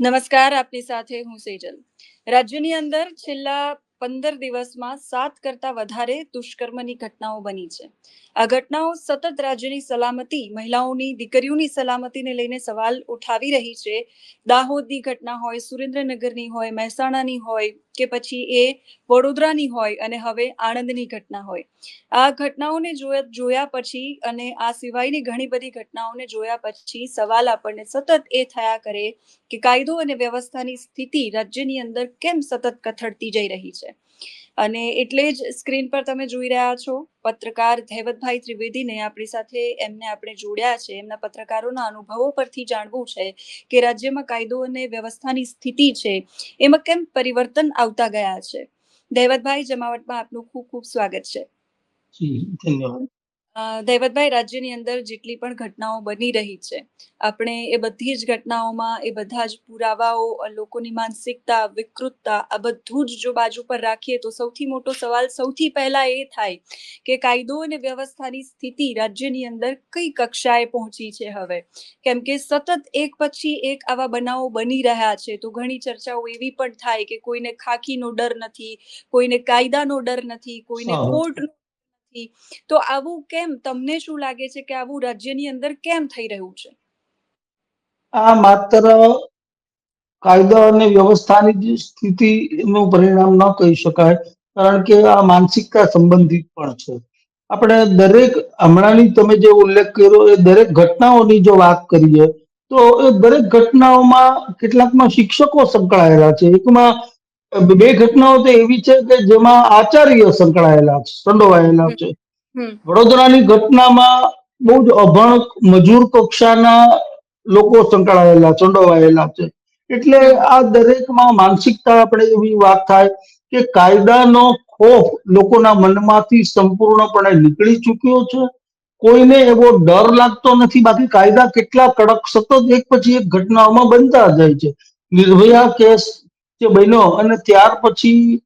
નમસ્કાર, આપની સાથે હું સેજલ. રાજ્યની અંદર છેલ્લા 15 દિવસમાં 7 કરતાં વધારે દુષ્કર્મની ઘટનાઓ બની છે. આ ઘટનાઓ સતત રાજ્યની સલામતી, મહિલાઓની, દીકરીઓની સલામતીને લઈને સવાલ ઉઠાવી રહી છે. દાહોદની ઘટના હોય, સુરેન્દ્રનગરની હોય, મહેસાણાની હોય કે પછી એ વડોદરાની હોય અને હવે આણંદની ઘટના હોય. આ ઘટનાઓને જોયા પછી અને આ સિવાયની ઘણી બધી ઘટનાઓને જોયા પછી સવાલ આપણને સતત એ થયા કરે કે કાયદો અને વ્યવસ્થાની સ્થિતિ રાજ્યની અંદર કેમ સતત કથળતી જઈ રહી છે. અને એટલે જ સ્ક્રીન પર તમે જોઈ રહ્યા છો પત્રકાર ધૈવતભાઈ ત્રિવેદીને આપણી સાથે એમને આપણે જોડ્યા છે. એમના પત્રકારોના અનુભવો પરથી જાણવું છે કે રાજ્યમાં કાયદો અને વ્યવસ્થાની સ્થિતિ છે એમાં કેમ પરિવર્તન આવતા ગયા છે. ધૈવતભાઈ, જમાવટમાં આપનું ખૂબ ખૂબ સ્વાગત છે. ધન્યવાદ. દૈવતભાઈ, રાજ્યની અંદર જેટલી પણ ઘટનાઓ બની રહી છે, આપણે એ બધી જ ઘટનાઓમાં એ બધા જ પુરાવાઓ, લોકોની માનસિકતા, વિકૃતતા, આ બધું જ જો બાજુ પર રાખીએ તો સૌથી મોટો સવાલ સૌથી પહેલા એ થાય કે કાયદો અને વ્યવસ્થાની સ્થિતિ રાજ્યની અંદર કઈ કક્ષાએ પહોંચી છે હવે. કેમ કે સતત એક પછી એક આવા બનાવો બની રહ્યા છે તો ઘણી ચર્ચાઓ એવી પણ થાય કે કોઈને ખાખીનો ડર નથી, કોઈને કાયદાનો ડર નથી, કોઈને કોર્ટનો નથી. તો આવું કેમ? તમને શું લાગે છે કે આવું રાજ્યની અંદર કેમ થઈ રહ્યું છે? આ માત્ર કાયદા અને વ્યવસ્થાની જ સ્થિતિનું પરિણામ ન કહી શકાય, કારણ કે આ માનસિકતા સંબંધિત પણ છે. આપણે દરેક હમણાંની તમે જે ઉલ્લેખ કર્યો એ દરેક ઘટનાઓની જો વાત કરીએ તો એ દરેક ઘટનાઓમાં કેટલાકમાં શિક્ષકો સંકળાયેલા છે. એકમાં બે ઘટનાઓ તો એવી છે કે જેમાં આચાર્ય સંકળાયેલા છે, સંડોવાયેલા છે. વડોદરાની ઘટનામાં બહુ જ અભણ મજૂર કક્ષાના લોકો સંકળાયેલા, સંડોવાયેલા છે. એટલે આ દરેકમાં માનસિકતા આપણે એવી વાત થાય કે કાયદાનો ખોફ લોકોના મનમાંથી સંપૂર્ણપણે નીકળી ચૂક્યો છે. કોઈને એવો ડર લાગતો નથી. બાકી કાયદા કેટલા કડક સતત એક પછી એક ઘટનાઓમાં બનતા જાય છે. નિર્ભયા કેસ જે બન્યો અને ત્યાર પછી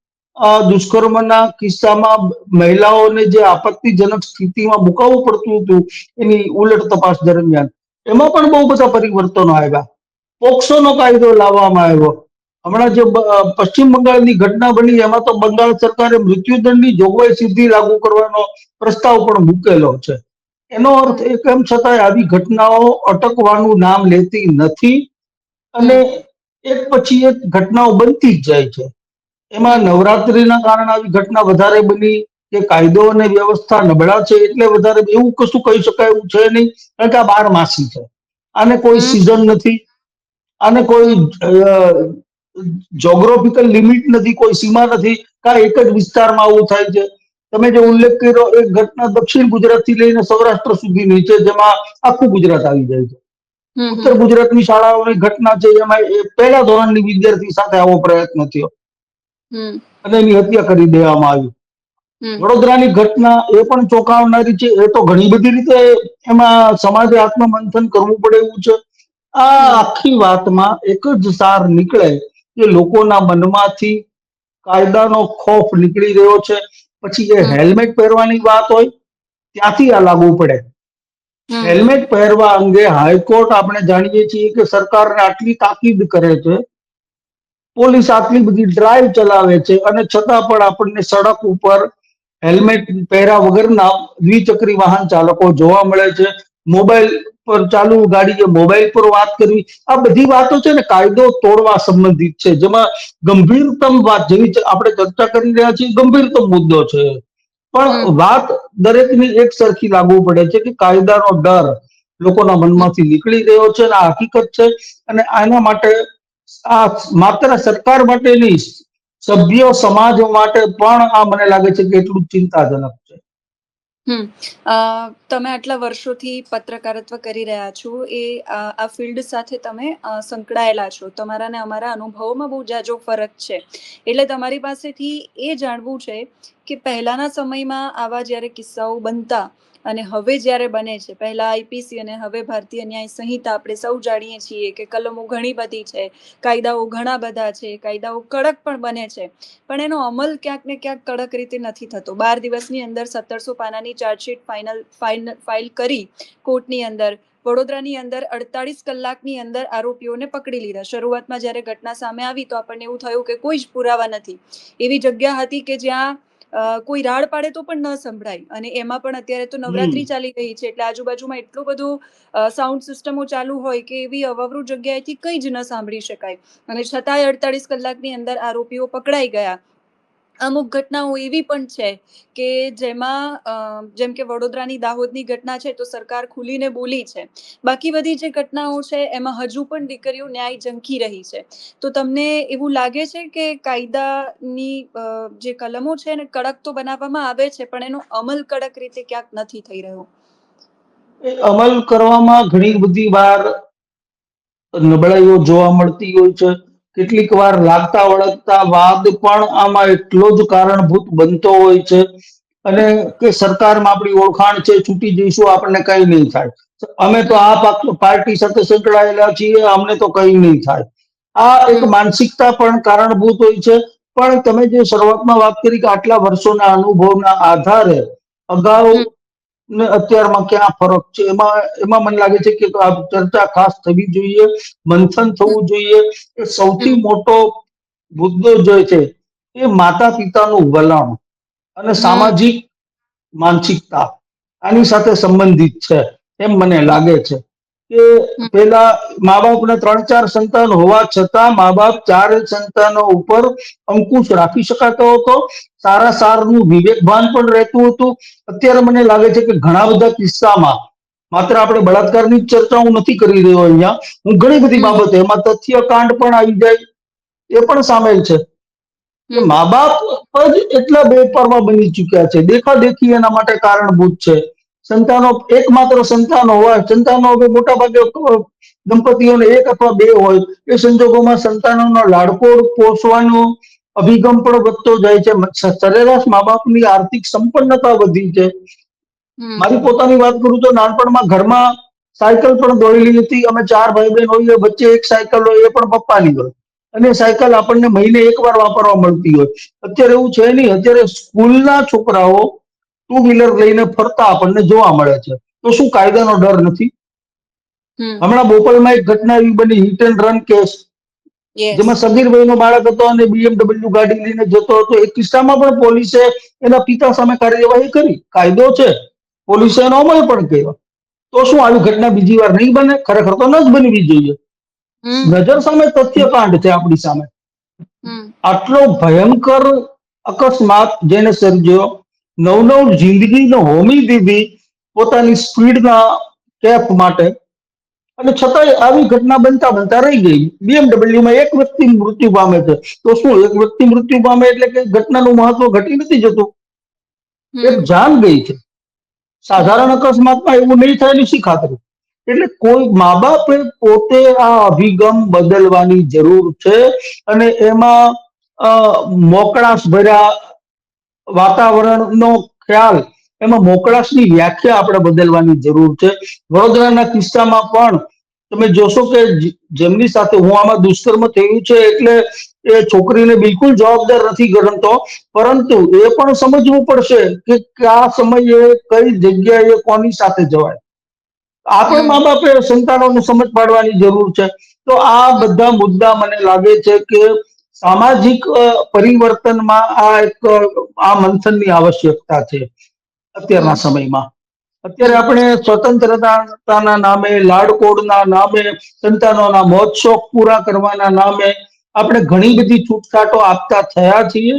દુષ્કર્મના કિસ્સામાં મહિલાઓને જે આપત્તિજનક સ્થિતિમાં મુકાવવું પડતું હતું એની ઉલટ તપાસ દરમિયાન એમાં પણ બહુ બધા પરિવર્તનો આવ્યા. પોક્સોનો કાયદો લાવવામાં આવ્યો. હમણાં જે પશ્ચિમ બંગાળની ઘટના બની એમાં તો બંગાળ સરકારે મૃત્યુદંડની જોગવાઈ સીધી લાગુ કરવાનો પ્રસ્તાવ પણ મૂકેલો છે. એનો અર્થ એ કેમ છતાંય આવી ઘટનાઓ અટકવાનું નામ લેતી નથી અને એક પછી એક ઘટનાઓ બનતી જ જાય છે. એમાં નવરાત્રીના કારણે આવી ઘટના વધારે બની કે કાયદો અને વ્યવસ્થા નબળા છે એટલે વધારે, એવું કશું કહી શકાય એવું છે નહીં, કારણ કે આ 12 માસી છે. આને કોઈ સિઝન નથી, આને કોઈ જોગ્રાફિકલ લિમિટ નથી, કોઈ સીમા નથી. કા એક જ વિસ્તારમાં આવું થાય છે. તમે જે ઉલ્લેખ કર્યો એ ઘટના દક્ષિણ ગુજરાત થી લઈને સૌરાષ્ટ્ર સુધીની છે, જેમાં આખું ગુજરાત આવી જાય છે. ઉત્તર ગુજરાતની શાળાઓની ઘટના છે, એમાં પહેલા ધોરણની વિદ્યાર્થી સાથે આવો પ્રયત્ન થયો અને એની હત્યા કરી દેવામાં આવી. વડોદરાની ઘટના એ પણ ચોંકાવનારી છે. એ તો ઘણી બધી રીતે એમાં સમાજે આત્મમંથન કરવું પડે એવું છે. આ આખી વાતમાં એક જ સાર નીકળે કે લોકોના મનમાંથી કાયદાનો ખોફ નીકળી રહ્યો છે. પછી એ હેલ્મેટ પહેરવાની વાત હોય ત્યાંથી આ લાગુ પડે. હેલ્મેટ પહેરવા અંગે હાઈકોર્ટ આપણે જાણીએ છીએ કે સરકારને આટલી તાકીદ કરે છે, પોલીસ આટલી બધી ડ્રાઈવ ચલાવે છે અને છતાં પણ આપણને સડક ઉપર હેલ્મેટ પહેર્યા વગરના દ્વિચક્રી વાહન ચાલકો જોવા મળે છે. મોબાઈલ પર ચાલુ ગાડીએ મોબાઈલ પર વાત કરવી, આ બધી વાતો છે ને કાયદો તોડવા સંબંધિત છે, જેમાં ગંભીરતમ વાત જેવી આપણે ચર્ચા કરી રહ્યા છીએ ગંભીરતમ મુદ્દો છે. પણ વાત દરેકની એક સરખી લાગુ પડે છે કે કાયદાનો ડર લોકોના મનમાંથી નીકળી ગયો છે અને આ હકીકત છે. અને આના માટે આ માત્ર સરકાર માટે નહીં, સભ્ય સમાજ માટે પણ આ મને લાગે છે કે એટલું ચિંતાજનક છે. તમે આટલા વર્ષોથી પત્રકારત્વ કરી રહ્યા છો, એ આ ફિલ્ડ સાથે તમે સંકળાયેલા છો. તમારા ને અમારા અનુભવોમાં બહુ જાજો ફરક છે. એટલે તમારી પાસેથી એ જાણવું છે કે પહેલાના સમયમાં આવા જ્યારે કિસ્સાઓ બનતા અને હવે જ્યારે બને છે, પહેલા આઈપીસી અને હવે ભારતીય ન્યાય સંહિતા આપણે સૌ જાણીએ છીએ કે કલમો ઘણી બધી છે, કાયદાઓ ઘણા બધા છે, કાયદાઓ કડક પણ બને છે, પણ એનો અમલ ક્યાંક ને ક્યાંક કડક રીતે નથી થતો. 12 દિવસની અંદર 1700 પાનાની ચાર્જશીટ ફાઇલ કરી કોર્ટની અંદર વડોદરાની અંદર 48 કલાકની અંદર આરોપીઓને પકડી લીધા. શરૂઆતમાં જ્યારે ઘટના સામે આવી તો આપણને એવું થયું કે કોઈ જ પુરાવા નથી. એવી જગ્યા હતી કે જ્યાં કોઈ રાડ પાડે તો પણ ન સંભળાય, અને એમાં પણ અત્યારે તો નવરાત્રી ચાલી રહી છે એટલે આજુબાજુમાં એટલું બધું સાઉન્ડ સિસ્ટમો ચાલુ હોય કે એવી અવાવરૂ જગ્યાએથી કંઈ જ ન સાંભળી શકાય, અને છતાંય 48 કલાકની અંદર આરોપીઓ પકડાઈ ગયા. અમુક ઘટનાઓ એવી પણ છે કે જેમાં જેમ કે વડોદરાની દાહોદની ઘટના છે તો સરકાર ખુલીને બોલી છે. બાકી બધી જે ઘટનાઓ છે એમાં હજુ પણ દીકરીઓ ન્યાય ઝંખી રહી છે. તો તમને એવું લાગે છે કે કાયદાની જે કલમો છે એને કડક તો બનાવવામાં આવે છે પણ એનો અમલ કડક રીતે ક્યાંક નથી થઈ રહ્યો? એ અમલ કરવામાં ઘણી બધી વાર નબળાઈઓ જોવા મળતી હોય છે. કેટલીક વાર લાગતા વળગતા વાદ પણ આમાં એટલો જ કારણભૂત બનતો હોય છે. અને કે સરકારમાં આપણી ઓળખાણ છે, છૂટી જઈશું આપણને કઈ નહીં થાય, અમે તો હમ આ પાર્ટી સાથે સંકળાયેલા છીએ, અમને તો કઈ નહીં થાય. આ એક હમ માનસિકતા પણ કારણભૂત હોય છે. પણ તમે જે શરૂઆતમાં વાત કરી કે આટલા વર્ષોના અનુભવના આધારે અગાઉ હમ ને અત્યારમાં ક્યાં ફરક છે, એમાં એમાં મને લાગે છે કે આ ચર્ચા ખાસ થવી જોઈએ, મંથન હમ થવું જોઈએ. એ સૌથી હમ મોટો મુદ્દો જે છે એ માતા પિતાનું વલણ અને હમ સામાજિક માનસિકતા આની સાથે સંબંધિત છે એમ મને લાગે છે. કે હમ પેલા મા બાપને 3-4 સંતાન હોવા છતાં મા બાપ 4 સંતાનો ઉપર અંકુશ રાખી શકાતો હતો. સારા સારનું વિવેક ભાન પણ રહેતું હતું. અત્યારે મને લાગે છે કે ઘણા બધા કિસ્સામાં માત્ર આપણે બળાત્કારની જ ચર્ચા હું નથી કરી રહ્યો અહીંયા, હું ઘણી બધી હમ બાબતો એમાં તથ્યકાંડ પણ આવી જાય એ પણ સામેલ છે કે હમ મા બાપ જ એટલા બેપરવા બની ચુક્યા છે, દેખાદેખી એના માટે કારણભૂત છે. સંતાનો એકમાત્ર સંતાનો હોય, સંતાનો મોટા ભાગે દંપતીઓને 1 અથવા 2 હોય, એ સંજોગોમાં સંતાનોનો લાડકો પોષવાનો અભિગમ પણ વધતો જાય છે. સરેરાશ મા બાપની આર્થિક સંપન્નતા વધી છે. હમ મારી પોતાની વાત કરું તો નાનપણમાં ઘરમાં સાયકલ પણ દોડેલી હતી. અમે 4 ભાઈ બહેન હોઈએ, વચ્ચે એક સાયકલ હોય, એ પણ પપ્પાની હોય, અને સાયકલ આપણને મહિને 1 વાર વાપરવા મળતી હોય. અત્યારે એવું છે નહીં. અત્યારે સ્કૂલના છોકરાઓ 2 વ્હીલર લઈને ફરતા આપણને જોવા મળે છે. તો શું કાયદાનો ડર નથી? હમ હમણાં બોપલમાં એક ઘટના એવી બની, hit and run case, yes. જેમાં સગીરભાઈનો બાળક હતો અને BMW ગાડી લઈને જતો હતો. એ કિસ્સામાં પણ પોલીસે એના પિતા સામે કાર્યવાહી કરી. કાયદો છે, પોલીસે એનો અમલ પણ કર્યો. તો શું આવી ઘટના બીજી વાર નહીં બને? ખરેખર તો ન જ બનવી જોઈએ. હમ નજર સામે તથ્યકાંડ છે આપણી સામે. હમ આટલો ભયંકર અકસ્માત જેને સર્જ્યો, 9-9 જિંદગીને હોમી દીધી પોતાની સ્પીડના કેફ માટે, અને છતાંય આવી ઘટના બનતા બનતા રહી ગઈ. BMWમાં એક વ્યક્તિ મૃત્યુ પામે છે. તો શું એક વ્યક્તિ મૃત્યુ પામે એટલે કે ઘટનાનું મહત્વ ઘટી નથી જતું? એક હમ જાન ગઈ છે. હમ સાધારણ અકસ્માતમાં એવું નહીં થાય એની શી ખાતરી? એટલે કોઈ મા બાપે પોતે આ અભિગમ બદલવાની જરૂર છે. અને એમાં મોકળાશ ભર્યા વાતાવરણનો ખ્યાલ, એમાં મોકળાશની વ્યાખ્યા આપણે બદલવાની જરૂર છે. વડોદરાના કિસ્સામાં પણ તમે જોશો કે જેમની સાથે હું આમાં દુષ્કર્મ થયું છે એટલે એ છોકરીને બિલકુલ જવાબદાર નથી ગણતો, પરંતુ એ પણ સમજવું પડશે કે કયા સમયે કઈ જગ્યાએ કોની સાથે જવાય. આ પણ હમ મા બાપે સંતાનોને સમજ પાડવાની જરૂર છે. તો આ બધા મુદ્દા મને લાગે છે કે સામાજિક પરિવર્તનમાં આ મંથનની આવશ્યકતા છે અત્યારના હમ સમયમાં. અત્યારે હમ આપણે સ્વતંત્રતાના નામે, લાડકોડના નામે, સંતાનોના મોજ શોખ પૂરા કરવાના નામે આપણે ઘણી બધી છૂટછાટો આપતા થયા છીએ.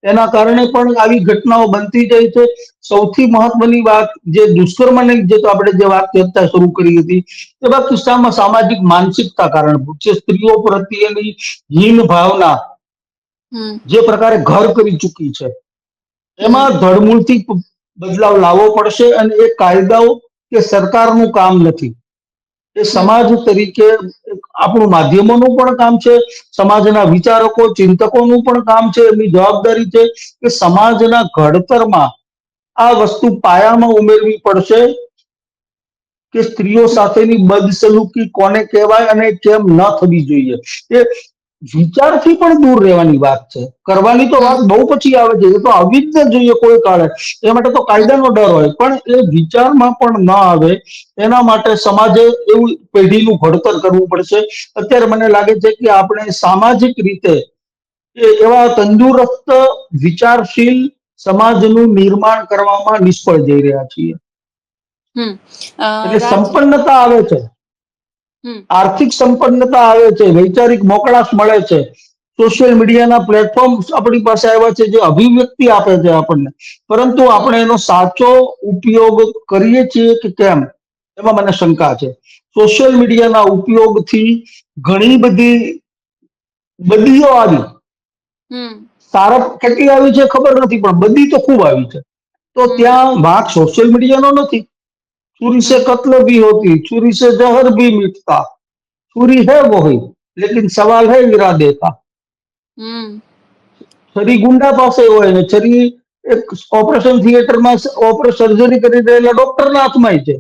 એના કારણે પણ આવી ઘટનાઓ બનતી જાય છે. સૌથી મહત્વની વાત, જે દુષ્કર્મની જે તો આપણે જે વાત ચર્ચા શરૂ કરી હતી, એવા કિસ્સામાં સામાજિક માનસિકતા કારણભૂત છે. સ્ત્રીઓ પ્રત્યેની હીન ભાવના હમ જે પ્રકારે ઘર કરી ચૂકી છે, હમ એમાં ધડમૂળથી બદલાવ લાવવો પડશે. અને એ કાયદાઓ કે સરકારનું કામ નથી, એ હમ સમાજ તરીકે આપણું માધ્યમોનું પણ કામ છે, સમાજના વિચારકો ચિંતકોનું પણ કામ છે. એમની જવાબદારી છે કે સમાજના ઘડતરમાં આ વસ્તુ પાયામાં ઉમેરવી પડશે કે સ્ત્રીઓ સાથેની બદસલુકી કોને કહેવાય અને કેમ ન થવી જોઈએ. એ વિચારથી પણ દૂર રહેવાની વાત છે. કરવાની તો વાત હમ બહુ પછી આવે છે, એ તો આવી જ ન જોઈએ કોઈ કાળે. એ માટે તો હમ કાયદાનો ડર હોય, પણ એ વિચારમાં પણ ના આવે એના માટે સમાજે એવું પેઢીનું ઘડતર કરવું પડશે. અત્યારે મને લાગે છે કે આપણે સામાજિક રીતે એવા તંદુરસ્ત વિચારશીલ સમાજનું નિર્માણ કરવામાં નિષ્ફળ જઈ રહ્યા છીએ. હમ એટલે રાજની સંપન્નતા આવે છે, હમ આર્થિક સંપન્નતા આવે છે, વૈચારિક મોકળાશ મળે છે, સોશિયલ મીડિયાના પ્લેટફોર્મ્સ આપણી પાસે આવ્યા છે જે અભિવ્યક્તિ આપે છે આપણને. પરંતુ હમ આપણે એનો સાચો ઉપયોગ કરીએ છીએ કે કેમ, એમાં મને શંકા છે. સોશિયલ મીડિયાના ઉપયોગથી ઘણી બધી બદીઓ આવી. હમ સારપ કેટલી આવી છે ખબર નથી, પણ બદી તો ખૂબ આવી છે. તો હમ ત્યાં વાંક સોશિયલ મીડિયાનો નથી. છુરી સે હમ કત્લ ભી હોતી, છુરી સે જહર ભી મિટતા, છુરી હૈ વહી લેકિન સવાલ હૈ ઇરાદે કા. હમ છરી ગુંડા પાસે હોય ને છરી એક ઓપરેશન થિયેટરમાં સર્જરી કરી રહેલા ડોક્ટરના હાથમાંય છે.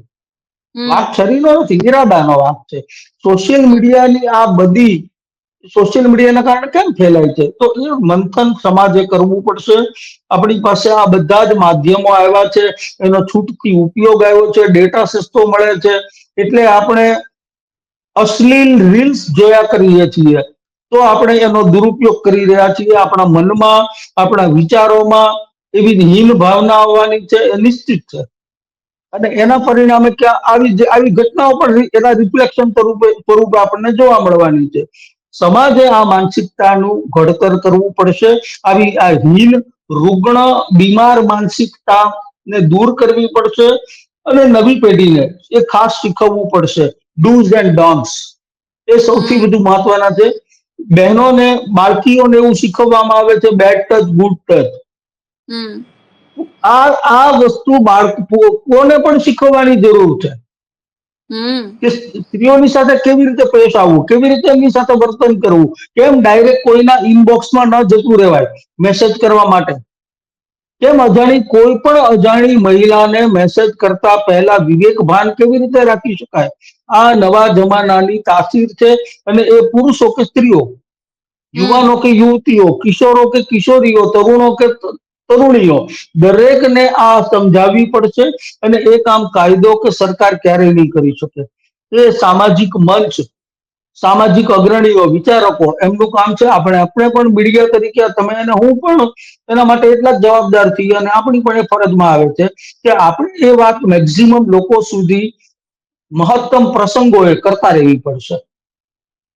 વાંક હમ છરીનો નથી, ઈરાદાનો વાંક છે. સોશિયલ હમ મીડિયાની આ બધી સોશિયલ મીડિયાના કારણે કેમ ફેલાય છે? તો એ મંથન સમાજે કરવું પડશે. આપણી પાસે આ બધા જ માધ્યમો આવ્યા છે, એનો છૂટથી ઉપયોગ આવ્યો છે, ડેટા સસ્તો મળે છે, એટલે આપણે અશ્લીલ રીલ્સ જોયા કરીએ છીએ. તો આપણે એનો દુરુપયોગ કરી રહ્યા છીએ. આપણા મનમાં, આપણા વિચારોમાં એવી હીન ભાવના આવવાની છે, એ નિશ્ચિત છે. અને એના હમ પરિણામે ક્યાં આવી ઘટનાઓ પણ એના રિફ્લેક્શન સ્વરૂપે આપણને જોવા મળવાની છે. સમાજે આ માનસિકતાનું ઘડતર કરવું પડશે. આવી આ હીન, રુગ્ણ, બીમાર માનસિકતાને દૂર કરવી પડશે. અને નવી પેઢીને એ ખાસ શીખવવું પડશે, ડુઝ એન્ડ ડોન્ટ્સ. એ સૌથી હમ વધુ મહત્વના છે. બહેનોને, બાળકીઓને એવું શીખવવામાં આવે છે, બેડ ટચ ગુડ ટચ. હમ આ વસ્તુ બાળકોને પણ શીખવવાની જરૂર છે. હમ કે સ્ત્રીઓની સાથે કેવી રીતે પેશ આવવું, કેવી રીતે એમની સાથે વર્તન કરવું, કેમ ડાયરેક્ટ કોઈના ઇનબોક્સમાં ન જતું રહેવાય મેસેજ કરવા માટે. કેમ કોઈ પણ અજાણી મહિલાને મેસેજ કરતા પહેલા વિવેક ભાન કેવી રીતે રાખી શકાય? આ નવા જમાનાની તાસીર છે. અને એ પુરુષો કે સ્ત્રીઓ, હમ યુવાનો કે યુવતીઓ, કિશોરો કે કિશોરીઓ, તરુણો કે તરુણીઓ, દરેકને આ સમજાવવી પડશે. અને એ કામ કાયદો કે સરકાર ક્યારેય નહીં કરી શકે. એ સામાજિક મંચ, સામાજિક અગ્રણીઓ, વિચારકો એમનું કામ છે. આપણે પણ મીડિયા તરીકે તમે અને હું પણ એના માટે એટલા જ જવાબદાર છીએ. અને આપણી પણ એ ફરજમાં આવે છે કે આપણે એ વાત મેક્સિમમ લોકો સુધી મહત્તમ પ્રસંગો એ કરતા રહેવી પડશે.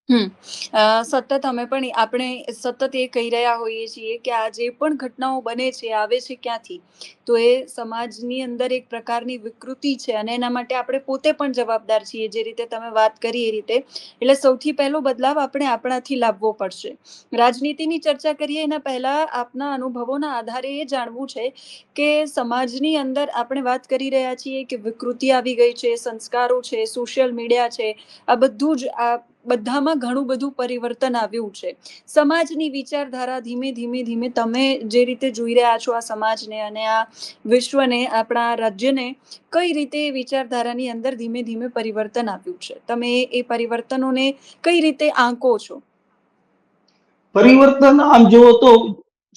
સતત અમે પણ આપણે સતત એ કહી રહ્યા હોઈએ છીએ કે આ જે પણ ઘટનાઓ બને છે, આવે છે ક્યાંથી? તો એ સમાજની અંદર એક પ્રકારની વિકૃતિ છે, અને એના માટે આપણે પોતે પણ જવાબદાર છીએ. જે રીતે તમે વાત કરી એ રીતે, એટલે સૌથી પહેલો બદલાવ આપણે આપણાથી લાવવો પડશે. રાજનીતિની ચર્ચા કરીએ એના પહેલા આપના અનુભવોના આધારે એ જાણવું છે કે સમાજની અંદર આપણે વાત કરી રહ્યા છીએ કે વિકૃતિ આવી ગઈ છે, સંસ્કારો છે, સોશિયલ મીડિયા છે, આ બધું જ આ બધામાં ઘણું બધું પરિવર્તન આવ્યું છે. સમાજની વિચારધારા ધીમે ધીમે ધીમે તમે જે રીતે જોઈ રહ્યા છો આ સમાજને અને આ વિશ્વને, આપણા રાજ્યને, કઈ રીતે વિચારધારાની અંદર ધીમે ધીમે પરિવર્તન આવ્યું છે, તમે એ પરિવર્તનોને કઈ રીતે આંકો છો? પરિવર્તન આમ જુઓ તો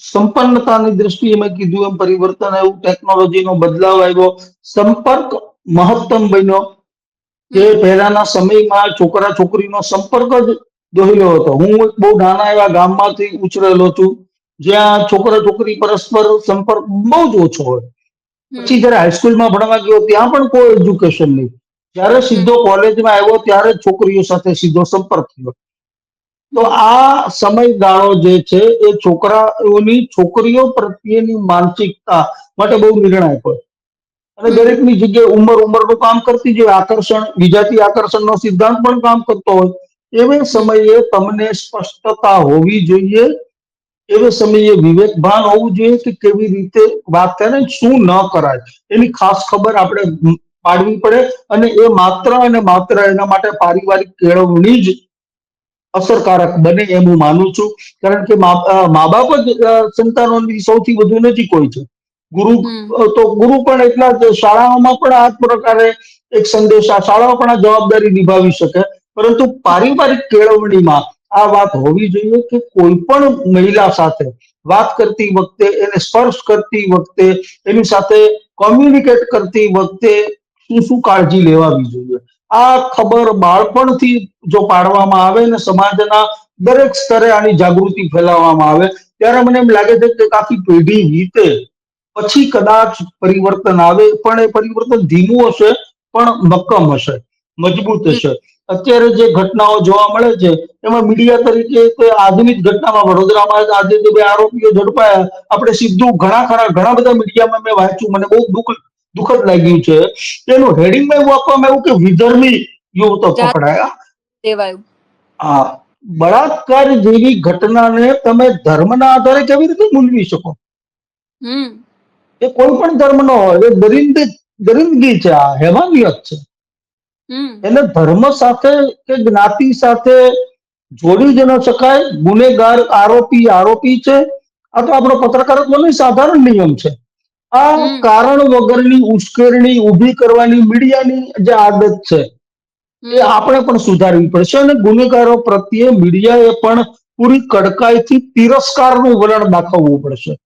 સંપન્નતાની દ્રષ્ટિએ મેં કીધું એમ પરિવર્તન આવ્યું, ટેકનોલોજીનો બદલાવ આવ્યો, સંપર્ક મહત્તમ બન્યો. જે હમ પહેલાના સમયમાં છોકરા છોકરીનો સંપર્ક જ જોયેલો હતો. હું બહુ નાના એવા ગામમાંથી ઉછરેલો છું, જ્યાં છોકરા છોકરી પરસ્પર સંપર્ક બહુ જ ઓછો હોય. પછી હમ જયારે હાઈસ્કૂલમાં ભણવા ગયો ત્યાં પણ કોઈ એજ્યુકેશન નહીં. જયારે સીધો હમ કોલેજમાં આવ્યો ત્યારે જ છોકરીઓ સાથે સીધો સંપર્ક થયો. તો હમ આ સમયગાળો જે છે એ છોકરાઓની છોકરીઓ પ્રત્યેની માનસિકતા માટે બહુ નિર્ણાયક હોય. અને હમ દરેકની જગ્યાએ ઉંમરનું કામ કરતી જ હોય. આકર્ષણ, વિજાતીય આકર્ષણનો સિદ્ધાંત પણ કામ કરતો હોય. એવે હમ સમયે તમને સ્પષ્ટતા હોવી જોઈએ. એવે સમયે વિવેક ભાન હોવું જોઈએ કે કેવી રીતે વાત કરે, શું ન કરાય, એની ખાસ ખબર આપણે પાડવી પડે. અને એ માત્ર અને માત્ર એના માટે પારિવારિક કેળવણી જ અસરકારક બને એમ હું માનું છું. કારણ કે મા બાપ જ સંતાનોની સૌથી વધુ નજીક હોય છે. ગુરુ હમ તો ગુરુ પણ એટલા જ, શાળાઓમાં પણ આ પ્રકારે એક સંદેશા, શાળાઓ પણ આ જવાબદારી નિભાવી શકે. પરંતુ પારિવારિક કેળવણીમાં આ વાત હોવી જોઈએ કે કોઈ પણ મહિલા સાથે વાત કરતી વખતે, એને સ્પર્શ કરતી વખતે, એની સાથે કોમ્યુનિકેટ કરતી વખતે શું શું કાળજી લેવાવી જોઈએ. આ ખબર બાળપણથી જો પાડવામાં આવે ને સમાજના દરેક સ્તરે આની જાગૃતિ ફેલાવવામાં આવે, ત્યારે મને એમ લાગે છે કે આખી પેઢી વીતે પછી કદાચ પરિવર્તન આવે, પણ એ પરિવર્તન ધીમું હશે પણ મક્કમ હશે, મજબૂત હમ. હશે. અત્યારે જે ઘટનાઓ જોવા મળે છે એમાં મીડિયા તરીકે તે આજની જ ઘટનામાં વડોદરામાં આજે જે બે આરોપીઓ ઝડપાયા, આપણે સીધું ઘણા બધા મીડિયામાં મેં વાંચ્યું, મને બહુ દુઃખદ લાગ્યું છે. તેનું હેડિંગમાં એવું આપવામાં આવ્યું કે વિધર્મી યુવતો જાત પકડાયા. દેવાયું. આ બળાત્કાર જેવી ઘટનાને તમે ધર્મના આધારે કેવી રીતે મૂલવી શકો? હમ. એ કોઈ પણ ધર્મ નો હોય, એ દરિંદગી છે, આ હેવાનિયત છે. હમ. એને ધર્મ સાથે કે જ્ઞાતિ સાથે જોડી જ ન શકાય. ગુનેગાર આરોપી આરોપી છે. આ તો આપણો પત્રકારત્વનો સાધારણ નિયમ છે. આ હમ. કારણ વગરની ઉશ્કેરણી ઊભી કરવાની મીડિયાની જે આદત છે એ હમ. આપણે પણ સુધારવી પડશે, અને ગુનેગારો પ્રત્યે મીડિયાએ પણ પૂરી કડકાઈથી તિરસ્કારનું વલણ દાખવવું પડશે.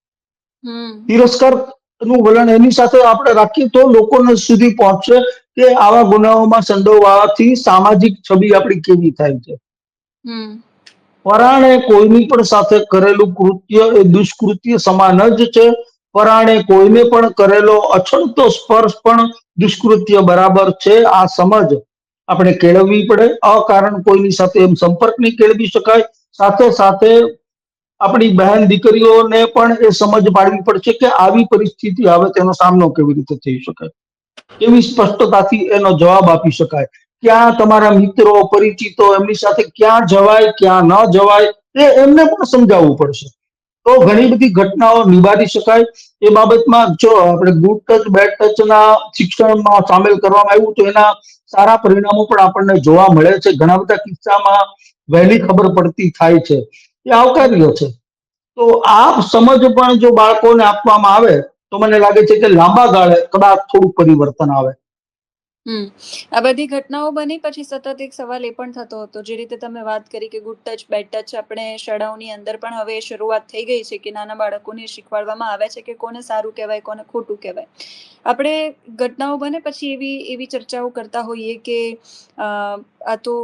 હમ. તિરસ્કાર નું વલણ એની સાથે આપણે રાખીએ તો લોકોને સુધી પહોંચશે કે આવા ગુનાઓમાં સંડોવાવાથી સામાજિક છબી આપણી કેવી થાય છે. હમ. પરાણે કોઈની પણ સાથે કરેલું કૃત્ય એ દુષ્કૃત્ય સમાન જ છે. પરાણે કોઈને પણ કરેલો અછડતો સ્પર્શ પણ દુષ્કૃત્ય બરાબર છે. આ સમજ આપણે કેળવવી પડે. અકારણ કોઈની સાથે એમ સંપર્ક નહીં કેળવી શકાય. સાથે સાથે આપણી બહેન દીકરીઓને પણ એ સમજ પાડવી પડશે કે આવી પરિસ્થિતિ આવે તેનો સામનો કેવી રીતે થઈ શકાય, કેવી સ્પષ્ટતાથી એનો જવાબ આપી શકાય. ક્યાં તમારા મિત્રો પરિચિતો એમની સાથે ક્યાં જવાય, ક્યાં ન જવાય, એ એમને પણ સમજાવવું પડશે. તો ઘણી બધી ઘટનાઓ નિવારી શકાય. એ બાબતમાં જો આપણે ગુડ ટચ બેડ ટચ ના શિક્ષણમાં સામેલ કરવામાં આવ્યું તો એના સારા પરિણામો પણ આપણને જોવા મળે છે. ઘણા બધા કિસ્સામાં વહેલી ખબર પડતી થાય છે, એ આવકાર્ય છે. તો આ સમજ પણ જો બાળકોને આપવામાં આવે તો મને લાગે છે કે લાંબા ગાળે કદાચ થોડું પરિવર્તન આવે. હમ. આ બધી ઘટનાઓ બની પછી સતત એક સવાલ એ પણ થતો હતો, જે રીતે તમે વાત કરી કે ગુડ ટચ બેડ ટચ આપણે શાળાઓની અંદર પણ હવે શરૂઆત થઈ ગઈ છે કે નાના બાળકોને શીખવાડવામાં આવે છે કે કોને સારું કહેવાય, કોને ખોટું કહેવાય. આપણે ઘટનાઓ બને પછી એવી એવી ચર્ચાઓ કરતા હોઈએ કે આ તો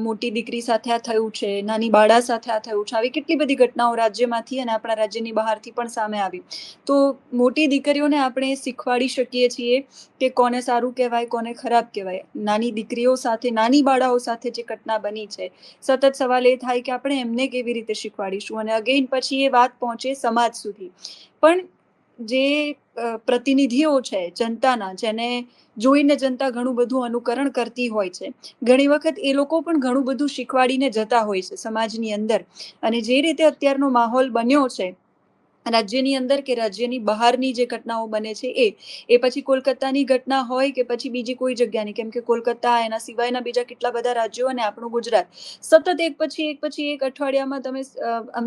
મોટી દીકરી સાથે આ થયું છે, નાની બાળા સાથે આ થયું છે. આવી કેટલી બધી ઘટનાઓ રાજ્યમાંથી અને આપણા રાજ્યની બહારથી પણ સામે આવી. તો મોટી દીકરીઓને આપણે શીખવાડી શકીએ છીએ કે કોને સારું કહેવાય, કોને ખરાબ કહેવાય. નાની દીકરીઓ સાથે, નાની બાળાઓ સાથે જે ઘટના બની છે, સતત સવાલ એ થાય કે આપણે એમને કેવી રીતે શીખવાડીશું, અને અગેન પછી એ વાત પહોંચે સમાજ સુધી. પણ જે પ્રતિનિધિઓ છે જનતાના, જેને જોઈને જનતા ઘણું બધું અનુકરણ કરતી હોય છે, ઘણી વખત એ લોકો પણ ઘણું બધું શીખવાડીને જતા હોય છે સમાજની અંદર. અને જે રીતે અત્યારનો માહોલ બન્યો છે રાજ્યની અંદર કે રાજ્યની બહારની જે ઘટનાઓ બને છે એ પછી કોલકાતાની ઘટના હોય કે પછી બીજી કોઈ જગ્યાની, કેમ કે કોલકાતા એના સિવાયના બીજા કેટલા બધા રાજ્યો અને આપણું ગુજરાત, સતત એક પછી એક અઠવાડિયામાં તમે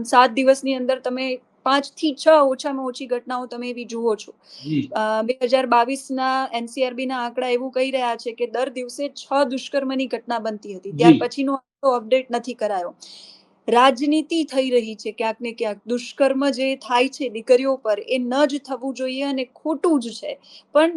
7 દિવસની અંદર તમે 5 થી 6 ઓછામાં ઓછી ઘટનાઓ તમે એવી જુઓ છો. જી 2022ના એનસીઆરબીના આંકડા એવું કહી રહ્યા છે કે દર દિવસે 6 દુષ્કર્મની ઘટના બનતી હતી. ત્યાર જી પછીનો અપડેટ નથી કરાયો. રાજનીતિ થઈ રહી છે ક્યાંક ને ક્યાંક. દુષ્કર્મ જે થાય છે દીકરીઓ પર એ ન જ થવું જોઈએ અને ખોટું જ છે. પણ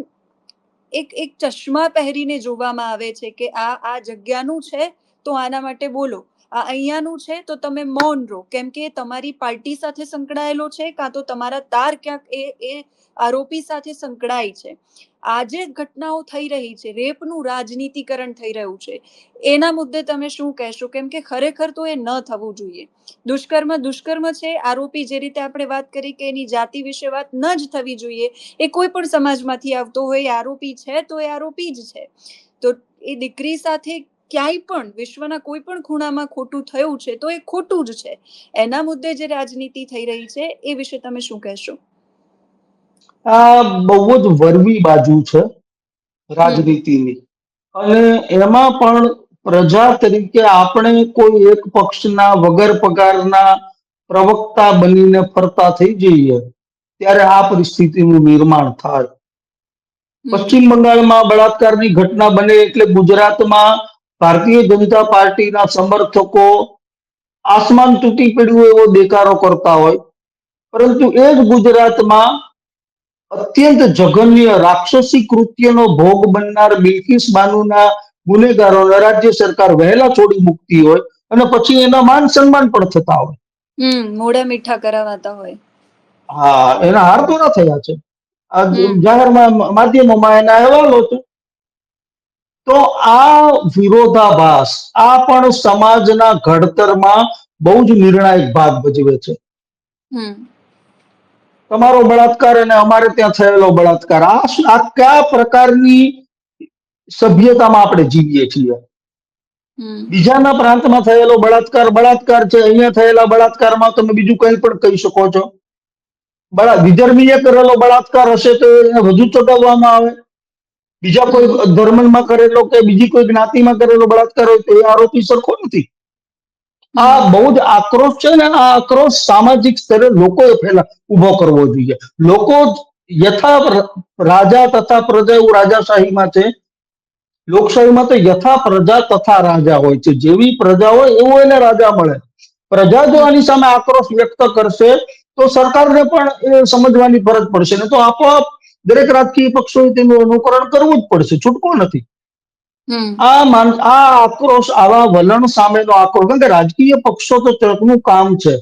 એક ચશ્મા પહેરીને જોવામાં આવે છે કે આ જગ્યાનું છે તો આના માટે બોલો, આ અહીંયાનું છે તો તમે મૌન રહો, કેમ કે તમારી પાર્ટી સાથે સંકળાયેલો છે, કાં તો તમારા તાર ક્યાંક એ આરોપી સાથે સંકળાય છે. આ જે ઘટનાઓ થઈ રહી છે, રેપનું રાજનીતિકરણ થઈ રહ્યું છે, એના મુદ્દે તમે શું કહેશો? કેમ કે ખરેખર તો એ ન થવું જોઈએ. દુષ્કર્મ છે. આરોપી, જે રીતે આપણે વાત કરી કે એની જાતિ વિશે વાત ન જ થવી જોઈએ, એ કોઈ પણ સમાજમાંથી આવતો હોય, આરોપી છે તો એ આરોપી જ છે. તો એ દીકરી સાથે ક્યાંય પણ વિશ્વના કોઈ પણ ખૂણામાં ખોટું થયું છે તો એ ખોટું જ છે. એના મુદ્દે જે રાજનીતિ થઈ રહી છે એ વિશે તમે શું કહેશો? આ બહુ જ વરવી બાજુ છે હમ. રાજનીતિની, અને એમાં પણ પ્રજા તરીકે આપણે કોઈ એક પક્ષના વગર પગારના પ્રવક્તા બનીને ફરતા થઈ જઈએ ત્યારે આ પરિસ્થિતિનું નિર્માણ થાય. હમ. પશ્ચિમ બંગાળમાં બળાત્કારની ઘટના બને એટલે ગુજરાતમાં ભારતીય જનતા પાર્ટીના સમર્થકો આસમાન તૂટી પડ્યું એવો દેકારો કરતા હોય, પરંતુ એ જ ગુજરાતમાં અત્યંત જઘન્ય રાક્ષસી કૃત્યનો ભોગ બનનાર બિલ્કિસ બાનુના ગુનેગારોને રાજ્ય સરકાર વહેલા છોડી મૂકતી હોય અને પછી એના માન સન્માન પણ થતા હોય. મોઢા મીઠા કરાવાતા હોય. હા, એના હાર પૂરા થયા છે. આ હમ જાહેરમાં માધ્યમોમાં એના અહેવાલો છે. તો આ વિરોધાભાસ આ પણ સમાજના ઘડતરમાં બહુ જ નિર્ણાયક ભાગ ભજવે છે. હમ તમારો બળાત્કાર અને અમારે ત્યાં થયેલો બળાત્કાર, આ કયા પ્રકારની સભ્યતામાં આપણે જીવીએ છીએ? હમ બીજાના પ્રાંતમાં થયેલો બળાત્કાર બળાત્કાર છે, અહીંયા થયેલા બળાત્કારમાં તમે બીજું કંઈ પણ કહી શકો છો. વિધર્મીએ કરેલો બળાત્કાર હશે તો એને વધુ ચગાવવામાં આવે. બીજા કોઈ હમ ધર્મમાં કરેલો કે બીજી કોઈ જ્ઞાતિમાં કરેલો બળાત્કાર હોય તો એ આરોપી સરખો નથી. આ હમ બહુ જ આક્રોશ છે ને, આ આક્રોશ સામાજિક સ્તરે લોકોએ ઉભો કરવો જોઈએ. લોકો યથા રાજા તથા પ્રજા, એવું રાજાશાહીમાં છે. લોકશાહીમાં તો યથા પ્રજા તથા રાજા હોય છે. જેવી પ્રજા હોય એવું એને રાજા મળે. પ્રજા જો આની સામે આક્રોશ વ્યક્ત કરશે તો સરકારને પણ એ સમજવાની ફરજ પડશે ને, તો આપોઆપ દરેક રાજકીય પક્ષોએ તેનું અનુકરણ કરવું જ પડશે, છૂટકો નથી. હમ આ આક્રોશ, આવા વલણ સામેનો આક્રોશ, કારણ કે રાજકીય પક્ષો તો તેમનું કામ છે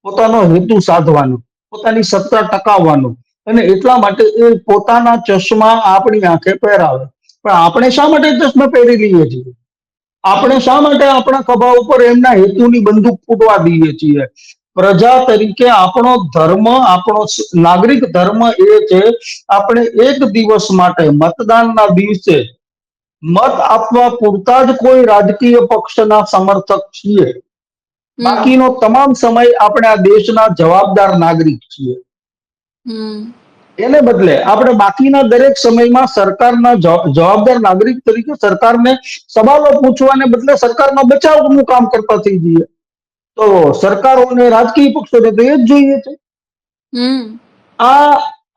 પોતાનો હેતુ સાધવાનું, પોતાની સત્તા ટકાવવાનું, અને એટલા માટે એ પોતાના ચશ્મા આપણી આંખે પહેરાવે. પણ આપણે શા માટે ચશ્મા પહેરી લઈએ છીએ? આપણે શા માટે આપણા ખભા ઉપર એમના હેતુની બંદૂક ફૂટવા દઈએ છીએ? પ્રજા તરીકે આપણો ધર્મ, આપણો નાગરિક ધર્મ એ છે આપણે એક દિવસ માટે મતદાનના દિવસે મત આપવા પૂરતા જ કોઈ રાજકીય પક્ષના સમર્થક છીએ. હમ બાકીનો તમામ સમય આપણે આ દેશના જવાબદાર નાગરિક છીએ. હમ એને બદલે આપણે બાકીના દરેક સમયમાં સરકારના જવાબદાર નાગરિક તરીકે સરકારને સવાલો પૂછવાને બદલે સરકારના બચાવનું કામ કરતા થઈ જઈએ. તો સરકારોને, રાજકીય પક્ષોને તો એ જ જોઈએ છે. હમ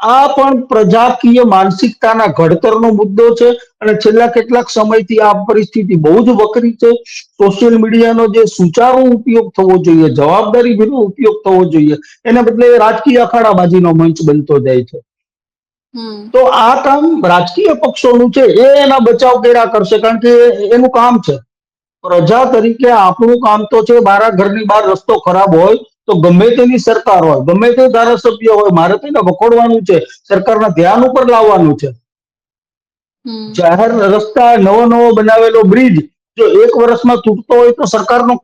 આ પણ પ્રજાકીય માનસિકતાના ઘડતરનો મુદ્દો છે. અને છેલ્લા કેટલાક સમયથી આ પરિસ્થિતિ બહુ જ વકરી છે. સોશિયલ મીડિયાનો જે સુચારુ ઉપયોગ થવો જોઈએ, જવાબદારી ભર્યો ઉપયોગ થવો જોઈએ, એને બદલે રાજકીય અખાડાબાજીનો મંચ બનતો જાય છે. હમ તો આ કામ રાજકીય પક્ષોનું છે, એ એના બચાવ કર્યા કરશે, કારણ કે એનું કામ છે. પ્રજા તરીકે આપણું કામ તો છે, મારા ઘરની બહાર રસ્તો ખરાબ હોય તો ગમે તેની સરકાર હોય, ગમે તે ધારાસભ્ય હોય, મારે તો એને વખોડવાનું છે, સરકારના ધ્યાન ઉપર લાવવાનું છે. હમ જાહેર રસ્તા, નવો નવો બનાવેલો બ્રિજ જો એક વર્ષમાં તૂટતો હોય તો સરકારનો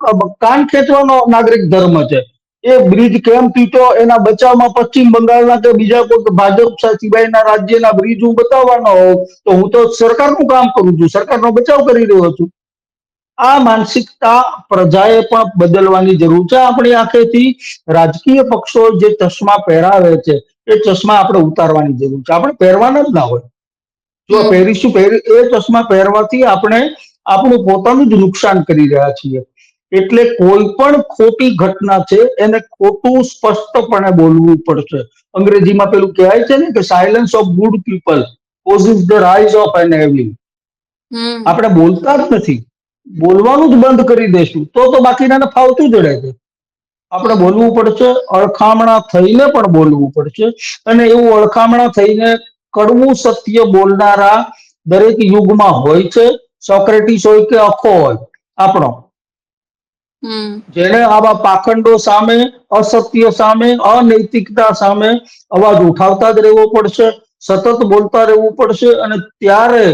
કાન ખેંચવાનો નાગરિક ધર્મ છે. એ બ્રિજ કેમ તૂટ્યો એના બચાવમાં પશ્ચિમ બંગાળના કે બીજા કોઈ ભાજપ સિવાયના રાજ્યના બ્રિજ હું બતાવવાનો હોઉં તો હું તો સરકારનું કામ કરું છું, સરકારનો બચાવ કરી રહ્યો છું. આ માનસિકતા પ્રજાએ પણ બદલવાની જરૂર છે. આપણી આંખેથી રાજકીય પક્ષો જે ચશ્મા પહેરાવે છે એ ચશ્મા આપણે ઉતારવાની જરૂર છે. આપણે પહેરવાના જ ના હોય. જો હમ પહેરીશું એ ચશ્મા પહેરવાથી આપણે આપણું પોતાનું જ નુકસાન કરી રહ્યા છીએ. એટલે કોઈ પણ ખોટી ઘટના છે એને ખોટું સ્પષ્ટપણે બોલવું પડશે. અંગ્રેજીમાં પેલું કહેવાય છે ને કે silence of good people causes the rise of an evil. હમ આપણે બોલતા જ નથી, બોલવાનું જ બંધ કરી દેશું તો બાકીનાને ફાવતું જ રહે છે. આપણે હમ બોલવું પડશે, અળખામણા થઈને પણ બોલવું પડશે. અને એવું અળખામણા થઈને કડવું સત્ય બોલનારા દરેક યુગમાં હોય છે. સોક્રેટિસ હોય કે અખો હોય આપણો, હમ જેને આવા પાખંડો સામે, અસત્ય સામે, અનૈતિકતા સામે અવાજ ઉઠાવતા જ રહેવો પડશે, સતત બોલતા રહેવું પડશે. અને ત્યારે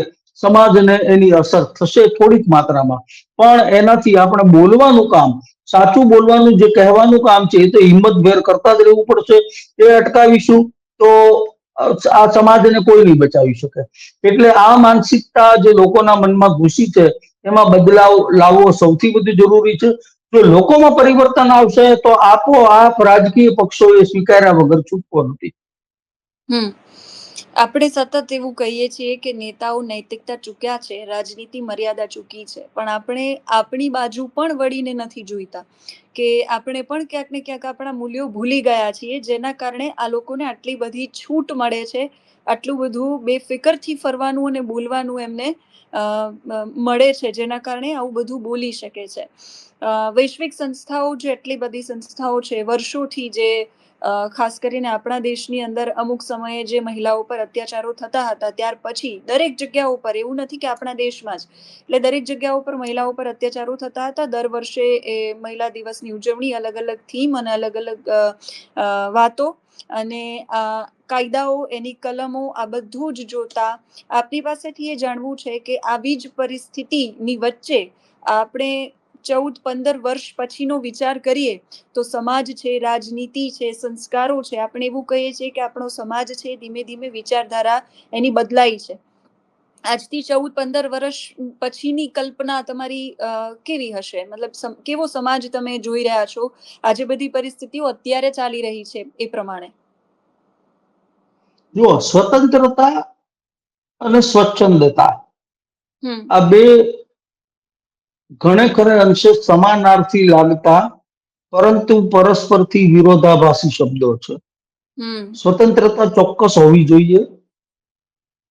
સમાજને એની અસર થશે થોડીક માત્રામાં, પણ એનાથી આપણે બોલવાનું કામ, સાચું બોલવાનું જે કહેવાનું કામ છે એ તો હિંમતભેર કરતા જ રહેવું પડશે. એ અટકાવીશું તો આ સમાજને કોઈ નહીં બચાવી શકે. એટલે આ માનસિકતા જે લોકોના મનમાં ઘૂસી છે એમાં બદલાવ લાવવો સૌથી વધુ જરૂરી છે. જો લોકોમાં પરિવર્તન આવશે તો આપોઆપ રાજકીય પક્ષો એ સ્વીકાર્યા વગર છૂટકો નથી. હમ આપણે સતત એવું કહીએ છીએ કે નેતાઓ નૈતિકતા ચૂક્યા છે, રાજનીતિ મર્યાદા ચૂકી છે, પણ આપણે આપણી બાજુ પણ વળીને નથી જોઈતા કે આપણે પણ ક્યાંક ને ક્યાંક આપણા મૂલ્યો ભૂલી ગયા છીએ, જેના કારણે આ લોકોને આટલી બધી છૂટ મળે છે, આટલું બધું બેફિકરથી ફરવાનું અને બોલવાનું એમને મળે છે, જેના કારણે આવું બધું બોલી શકે છે. વૈશ્વિક સંસ્થાઓ, જે આટલી બધી સંસ્થાઓ છે વર્ષોથી, જે ખાસ કરીને આપણા દેશની અંદર અમુક સમયે જે મહિલાઓ પર અત્યાચારો થતા હતા, ત્યાર પછી દરેક જગ્યાઓ પર, એવું નથી કે આપણા દેશમાં જ, એટલે દરેક જગ્યાઓ પર મહિલાઓ પર અત્યાચારો થતા હતા. દર વર્ષે એ મહિલા દિવસની ઉજવણી, અલગ અલગ થીમ અને અલગ અલગ વાતો અને કાયદાઓ, એની કલમો, આ બધું જ જોતા આપની પાસેથી એ જાણવું છે કે આવી જ પરિસ્થિતિની વચ્ચે આપણે 14-15 વર્ષ પછીનો વિચાર કરીએ તો સમાજ છે, રાજનીતિ છે, સંસ્કારો છે, આપણે એવું કહીએ છીએ કે આપણો સમાજ છે ધીમે ધીમે વિચારધારા એની બદલાઈ છે. આજથી 14-15 વર્ષ પછીની કલ્પના તમારી કેવી હશે? મતલબ કેવો સમાજ તમે જોઈ રહ્યા છો? આજે બધી પરિસ્થિતિઓ અત્યારે ચાલી રહી છે એ પ્રમાણે. જો સ્વતંત્રતા અને સ્વચ્છંદતા, હમ આ બે ઘણે ખરે અંશે સમાનાર્થી લાગતા પરંતુ પરસ્પરથી વિરોધાભાસી શબ્દો છે. હમ સ્વતંત્રતા ચોક્કસ હોવી જોઈએ,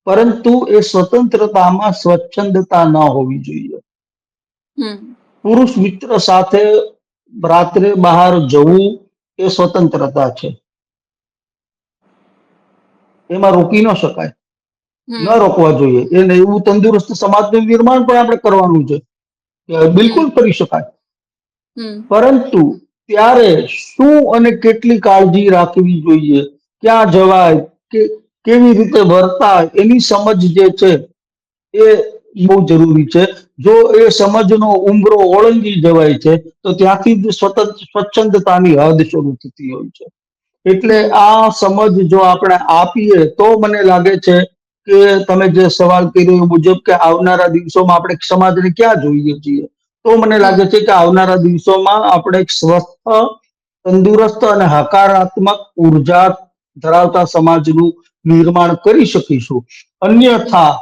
પરંતુ એ સ્વતંત્રતામાં સ્વચ્છંદતા ન હોવી જોઈએ. હમ પુરુષ મિત્ર સાથે રાત્રે બહાર જવું એ સ્વતંત્રતા છે, એમાં રોકી ન શકાય, ન હમ રોકવા જોઈએ. એને એવું તંદુરસ્ત સમાજનું નિર્માણ પણ આપણે કરવાનું છે, બિલકુલ હમ કરી શકાય. હમ પરંતુ ત્યારે શું અને કેટલી કાળજી રાખવી જોઈએ, ક્યાં જવાય, કે કેવી રીતે વર્તાય, એની સમજ જે છે એ બહુ જરૂરી છે. જો એ સમજનો ઉંબરો ઓળંગી જવાય છે તો ત્યાંથી જ સ્વચ્છંદતાની હદ શરૂ થતી હોય છે. એટલે હમ આ સમજ જો આપણે આપીએ તો મને લાગે છે કે તમે જે સવાલ કર્યો એ મુજબ કે આવનારા દિવસોમાં આપણે સમાજને ક્યાં જોઈએ છીએ, તો મને હમ લાગે છે કે આવનારા દિવસોમાં આપણે એક સ્વસ્થ, તંદુરસ્ત અને હકારાત્મક ઉર્જા ધરાવતા સમાજનું નિર્માણ કરી શકીશું. હમ અન્યથા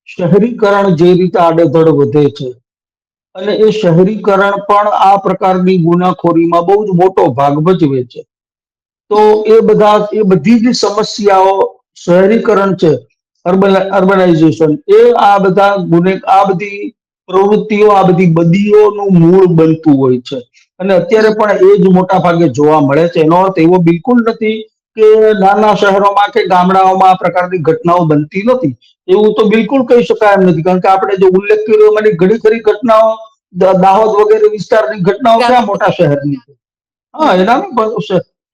શહેરીકરણ જે રીતે આડેધડ વધે છે, અને એ શહેરીકરણ પણ આ પ્રકારની ગુનાખોરીમાં બહુ જ મોટો ભાગ ભજવે છે. તો હમ એ બધી જ સમસ્યાઓ, શહેરીકરણ છે, અર્બનાઇઝેશન, એ આ બધી પ્રવૃત્તિઓ, આ બધી બદીઓનું મૂળ બનતું હોય છે. અને અત્યારે હમ પણ એ જ મોટા ભાગે જોવા મળે છે. એનો અર્થ એવો બિલકુલ નથી કે નાના શહેરોમાં કે ગામડાઓમાં આ પ્રકારની ઘટનાઓ બનતી નથી. એવું તો બિલકુલ કહી શકાય એમ નથી, કારણ કે આપણે જે ઉલ્લેખ કર્યો એમાંની ઘણી ખરી ઘટનાઓ દાહોદ વગેરે વિસ્તારની ઘટનાઓ ક્યાં મોટા ગાંધીનગર. શહેરની છે. હા, હમ એના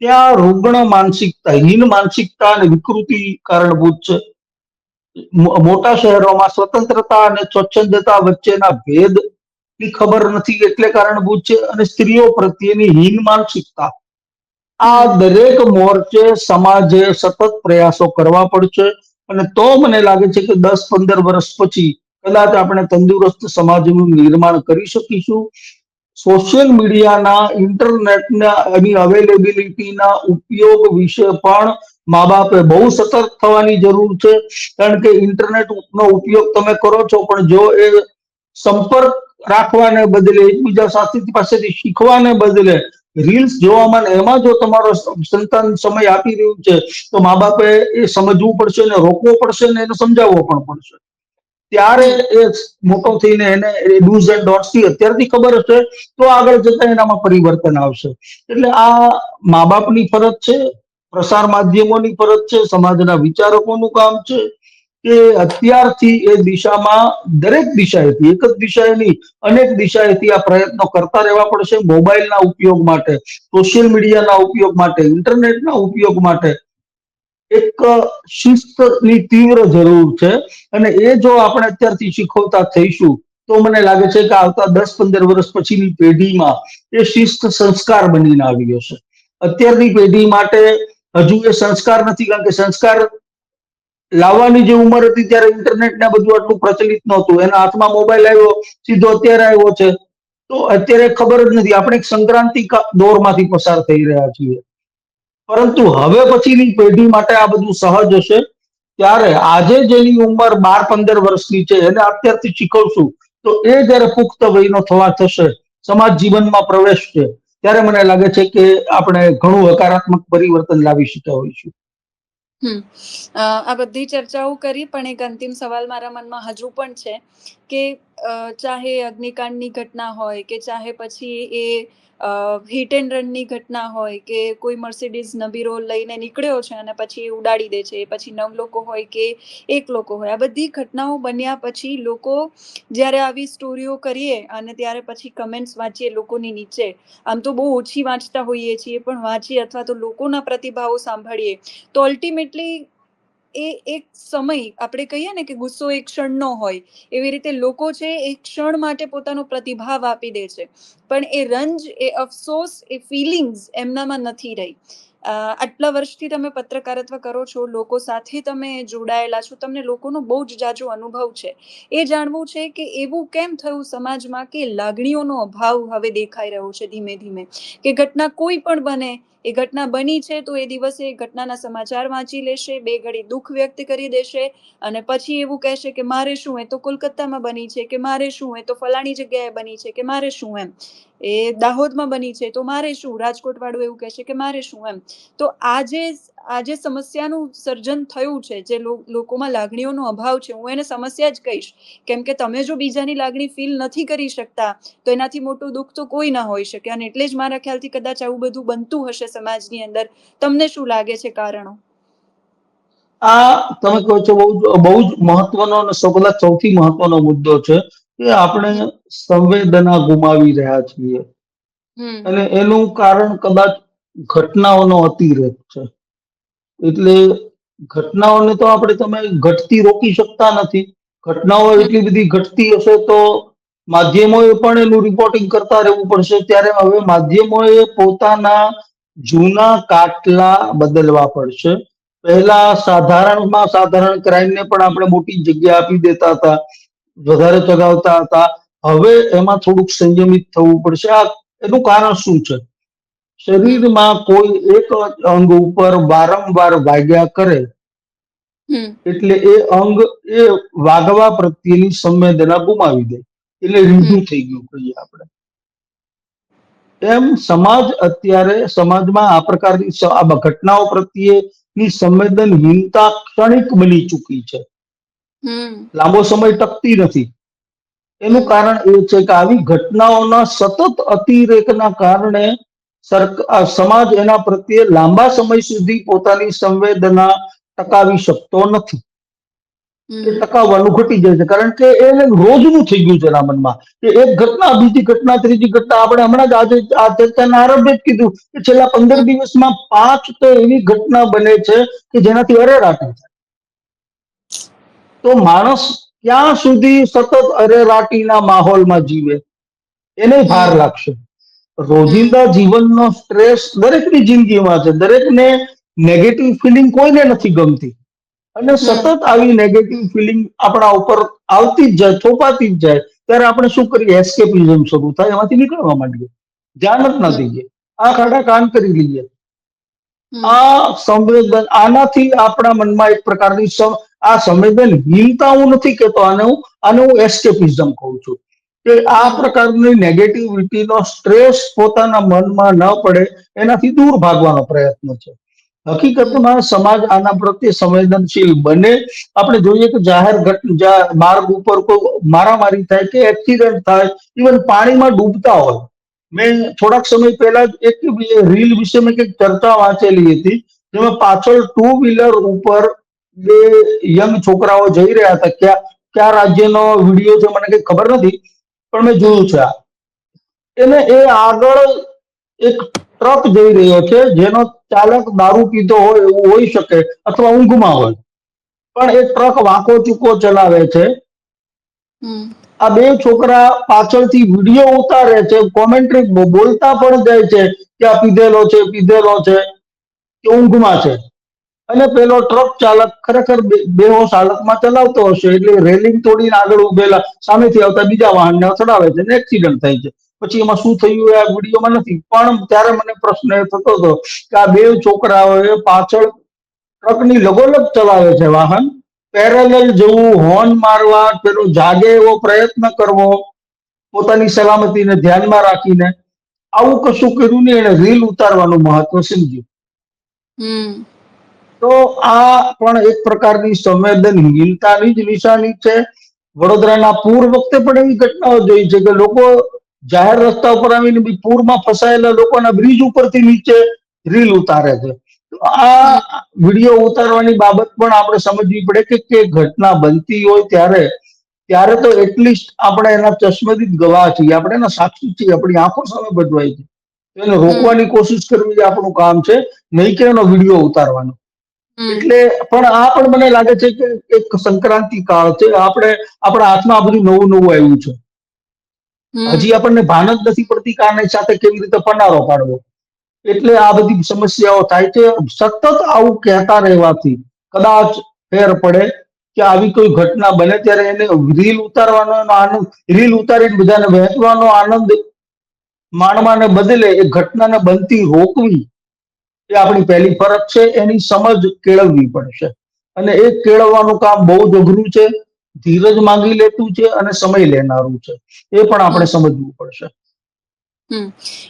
ત્યાં રૂગ્ણ માનસિકતા, હીન માનસિકતા અને વિકૃતિ કારણભૂત છે. મોટા શહેરોમાં સ્વતંત્રતા અને સ્વચ્છંદતા વચ્ચેના ભેદ ની ખબર નથી એટલે કારણભૂત છે, અને સ્ત્રીઓ પ્રત્યેની હીન માનસિકતા. આ હમ દરેક મોરચે સમાજે સતત પ્રયાસો કરવા પડશે, અને તો મને લાગે છે કે 10-15 વર્ષ પછી કદાચ આપણે તંદુરસ્ત સમાજનું નિર્માણ કરી શકીશું. સોશિયલ મીડિયાના, ઇન્ટરનેટના, એની અવેલેબિલિટીના ઉપયોગ વિશે પણ મા બાપે બહુ સતર્ક થવાની જરૂર છે. કારણ કે ઇન્ટરનેટનો ઉપયોગ તમે કરો છો, પણ જો એ સંપર્ક રાખવાને બદલે, એકબીજા સાથે પાસેથી શીખવાને બદલે રીલ્સ જોવામાં, એમાં જો તમારો સંતાન સમય આપી રહ્યું છે, તો મા બાપે એ સમજવું પડશે, ને રોકવો પડશે, ને એને સમજાવવો પણ પડશે. ત્યારે હમ એ મોટો થઈને એને ડૂઝ એન્ડ ડોન્ટ્સ થી અત્યારથી ખબર હશે, તો આગળ જતા એનામાં પરિવર્તન આવશે. એટલે આ મા બાપની ફરજ છે, પ્રસાર માધ્યમોની ફરજ છે, સમાજના વિચારકોનું કામ છે કે અત્યારથી એ દિશામાં, દરેક દિશાએથી, એક જ દિશાએ નહીં, અનેક દિશાએથી આ પ્રયત્નો કરતા રહેવા પડશે. મોબાઈલના ઉપયોગ માટે, સોશિયલ મીડિયાના ઉપયોગ માટે, ઇન્ટરનેટના ઉપયોગ માટે એક શિસ્તની તીવ્ર જરૂર છે. અને એ જો આપણે અત્યારથી શીખવતા થઈશું તો મને લાગે છે કે આવતા 10-15 વર્ષ પછીની પેઢીમાં એ શિસ્ત સંસ્કાર બનીને આવી હશે. અત્યારની પેઢી માટે હજુ એ સંસ્કાર નથી, કારણ કે સંસ્કાર લાવવાની જે ઉંમર હતી ત્યારે ઇન્ટરનેટ ને બધું આટલું પ્રચલિત નહોતું. એના હાથમાં મોબાઈલ આવ્યો, સીધો અત્યારે આવ્યો છે, તો અત્યારે ખબર જ નથી. આપણે એક સંક્રાંતિ દોરમાંથી પસાર થઈ રહ્યા છીએ. પરંતુ હવે પછીની પેઢી માટે આ બધું સહજ હશે. ત્યારે આજે જેની ઉંમર 12-15 વર્ષની છે, એને અત્યારથી શીખવશું તો એ જયારે પુખ્ત વયનો થવા થશે, સમાજ જીવનમાં પ્રવેશ છે, ત્યારે મને લાગે છે કે આપણે ઘણું હકારાત્મક પરિવર્તન લાવી શક્યા હોઈશું. આ બધી ચર્ચાઓ કરી, પણ એક અંતિમ સવાલ મારા મનમાં હજુ પણ છે કે ચાહે અગ્નિકાંડની ઘટના હોય કે ચાહે પછી એ હિટ એન્ડ રનની ઘટના હોય કે કોઈ મર્સિડીઝ નબીરો લઈને નીકળ્યો છે અને પછી એ ઉડાડી દે છે, પછી 9 લોકો હોય કે 1 લોકો હોય, આ બધી ઘટનાઓ બન્યા પછી લોકો જ્યારે આવી સ્ટોરીઓ કરીએ અને ત્યારે પછી કમેન્ટ્સ વાંચીએ લોકોની નીચે, આમ તો બહુ ઓછી વાંચતા હોઈએ છીએ, પણ વાંચીએ અથવા તો લોકોના પ્રતિભાવો સાંભળીએ તો અલ્ટિમેટલી એ એક સમય, આપણે કહીએ ને કે ગુસ્સો એક ક્ષણનો હોય, એવી રીતે લોકો છે એક ક્ષણ માટે પોતાનો પ્રતિભાવ આપી દે છે, પણ એ રંજ, એ અફસોસ, એ ફિલિંગ્સ એમનામાં નથી રહી. આટલા વર્ષથી તમે પત્રકારત્વ કરો છો, લોકો સાથે તમે જોડાયેલા છો, તમને લોકોનો બહુ જ જાજો અનુભવ છે. એ જાણવું છે કે એવું કેમ થયું સમાજમાં કે લાગણીઓનો અભાવ હવે દેખાઈ રહ્યો છે ધીમે ધીમે, કે ઘટના કોઈ પણ બને, એ ઘટના બની છે તો એ દિવસે એ ઘટનાના સમાચાર વાંચી લેશે, 2 ઘડી દુઃખ વ્યક્ત કરી દેશે અને પછી એવું કહેશે કે મારે શું, એ તો કોલકાતામાં બની છે, કે મારે શું, એ તો ફલાણી જગ્યાએ બની છે, કે મારે શું એમ, એ દાહોદમાં બની છે તો મારે શું, રાજકોટ વાળું એવું કહેશે કે મારે શું એમ. તો આ જે સમસ્યાનું સર્જન થયું છે, જે લોકોમાં લાગણીઓનો અભાવ છે, હું એને સમસ્યા જ કહીશ, કેમ કે તમે જો બીજાની લાગણી ફીલ નથી કરી શકતા તો એનાથી મોટું દુઃખ તો કોઈ ના હોઈ શકે, અને એટલે જ મારા ખ્યાલથી કદાચ આવું બધું બનતું હશે સમાજની અંદર. તમને શું લાગે છે કારણો? આ તમે કહો છો બહુ જ મહત્વનો અને સૌથી મહત્વનો મુદ્દો છે કે આપણે હમ સંવેદના ગુમાવી રહ્યા છીએ, હમ અને એનું કારણ કદાચ ઘટનાઓનો અતિરેક છે. એટલે ઘટનાઓને તો તમે ઘટતી રોકી શકતા નથી. ઘટનાઓ હમ એટલી બધી ઘટતી હશે તો માધ્યમોએ પણ એનું રિપોર્ટિંગ કરતા રહેવું પડશે. ત્યારે હવે માધ્યમોએ પોતાના જૂના કાટલા બદલવા પડશે. પહેલા સાધારણમાં સાધારણ ક્રાઇમને પણ આપણે મોટી જગ્યા આપી દેતા હતા, વધારે ચગાવતા હતા. હવે એમાં થોડુંક સંયમિત થવું પડશે. આ એનું કારણ શું છે? હમ શરીરમાં કોઈ એક અંગ ઉપર વારંવાર વાગ્યા કરે હમ એટલે એ અંગ એ વાગવા પ્રત્યેની સંવેદના ગુમાવી દે, એટલે હમ રીઢું થઈ ગયું કહીએ આપણે. એમ સમાજમાં આ પ્રકારની ઘટનાઓ પ્રત્યેની સંવેદનહીનતા ક્ષણિક બની ચૂકી છે, હમ લાંબો સમય ટકતી નથી. એનું હમ કારણ એ છે કે આવી ઘટનાઓના સતત અતિરેકના કારણે સમાજ એના પ્રત્યે લાંબા સમય સુધી પોતાની સંવેદના ટકાવી શકતો નથી. એ હમ ટકાવવાનું ઘટી જાય છે, કારણ કે એને રોજનું થઈ ગયું છે એના મનમાં, કે એક ઘટના, બીજી ઘટના, ત્રીજી ઘટના. આપણે હમણાં જ આજે આ ચર્ચાના આરંભે જ કીધું કે છેલ્લા 15 દિવસમાં 5 તો એવી ઘટના બને છે કે જેનાથી અરેરાટી થાય. તો માણસ ક્યાં સુધી સતત અરેરાટીના માહોલમાં જીવે? એને ભાર હમ લાગશે. હમ રોજિંદા જીવનનો સ્ટ્રેસ દરેકની જિંદગીમાં છે. દરેકને નેગેટિવ ફિલિંગ કોઈને નથી ગમતી, અને સતત હમ આવી નેગેટિવ ફિલિંગ આપણા ઉપર આવતી જ જાય, થોપાતી જ જાય. ત્યારે આપણે શું કરીએ? એસ્કેપિઝમ શરૂ થાય, એમાંથી નીકળવા માંડીએ, ધ્યાન જ ના હમ દઈએ, આંખ આડા કાન કરી લઈએ. હમ આનાથી આપણા મનમાં એક પ્રકારની આ સંવેદનહીનતા હું નથી કહેતો, આને હું એસ્કેપિઝમ કહું છું. કે આ હમ પ્રકારની નેગેટિવિટીનો સ્ટ્રેસ પોતાના મનમાં ન પડે એનાથી દૂર ભાગવાનો પ્રયત્ન છે. હમ હકીકતમાં સમાજ આના પ્રત્યે સંવેદનશીલ બને. આપણે જોઈએ કે જાહેર માર્ગ ઉપર કોઈ મારામારી થાય કે એક્સિડન્ટ થાય, ઇવન પાણીમાં ડૂબતા હોય. મેં થોડાક સમય પહેલા જ એક રીલ વિશે મેં કંઈક ચર્ચા વાંચેલી હતી, જેમાં પાછળ 2 વ્હીલર ઉપર 2 યંગ છોકરાઓ જઈ રહ્યા હતા. કયા રાજ્યનો વિડીયો છે મને કઈ ખબર નથી, પણ મેં જોયું હમ છે. એ આગળ એક ટ્રક જઈ રહ્યો છે, જેનો ચાલક દારૂ પીધો હોય એવું હોઈ શકે, અથવા ઊંઘમાં હોય, પણ એ ટ્રક વાંકો ચૂકો ચલાવે છે. હમ આ 2 છોકરા પાછળથી વિડીયો ઉતારે છે, કોમેન્ટ્રી બોલતા પણ જાય છે કે આ પીધેલો છે, પીધેલો છે, કે ઊંઘમાં છે. અને પેલો ટ્રક ચાલક ખરેખર બેહોશ હાલતમાં ચલાવતો હશે, એટલે રેલિંગ તોડીને આગળ ઉભેલા સામેથી આવતા બીજા વાહનને અથડાવે છે અને એક્સિડન્ટ થાય છે. પછી એમાં શું થયું એ આ વિડીયોમાં નથી, પણ ત્યારે મને પ્રશ્ન એ થતો હતો કે આ 2 છોકરાઓએ પાછળ ટ્રકની લગોલગ ચલાવે છે વાહન, પેરેલલ જવું, હોર્ન મારવા, પેલો જાગે એવો પ્રયત્ન કરવો પોતાની સલામતીને ધ્યાનમાં રાખીને, આવું કશું કર્યું નહીં, એને રીલ ઉતારવાનું મહત્વ સમજ્યું. હમ તો આ પણ એક પ્રકારની સંવેદનહીનતાની જ નિશાની છે. વડોદરાના પૂર વખતે પણ એવી ઘટનાઓ જોઈ છે કે લોકો જાહેર રસ્તા ઉપર આવીને બી પૂરમાં ફસાયેલા લોકોના બ્રિજ ઉપરથી નીચે રીલ ઉતારે છે. તો હમ આ વિડીયો ઉતારવાની બાબત પણ આપણે સમજવી પડે કે ઘટના બનતી હોય ત્યારે ત્યારે તો એટલીસ્ટ આપણે એના ચશ્મદીદ ગવાહ છીએ, આપણે એના સાક્ષી છીએ, આપણી આંખો સામે બધવાય છે. એને હમ રોકવાની કોશિશ કરવી એ આપણું કામ છે, નહીં કે એનો વિડીયો ઉતારવાનો. હમ એટલે પણ આ પણ મને લાગે છે કે એક સંક્રાંતિ કાળ છે. આપણા હાથમાં આ બધું નવું નવું આવ્યું છે. હમ હજી આપણને ભાન જ નથી પડતી કે આની સાથે કેવી રીતે પનારો પાડવો. એટલે આ બધી સમસ્યાઓ થાય છે. સતત આવું કહેતા રહેવાથી કદાચ ફેર પડે કે આવી કોઈ ઘટના બને ત્યારે એને રીલ ઉતારવાનો એનો આનંદ, રીલ ઉતારીને બધાને વહેંચવાનો આનંદ માણવાને બદલે એ ઘટનાને બનતી રોકવી એ આપણી પહેલી ફરજ છે. એની સમજ કેળવવી પડશે અને એ કેળવવાનું કામ બહુ જ અઘરું છે, ધીરજ માંગી લેતું છે અને સમય લેનારું છે. એ પણ આપણે હમ સમજવું પડશે. હમ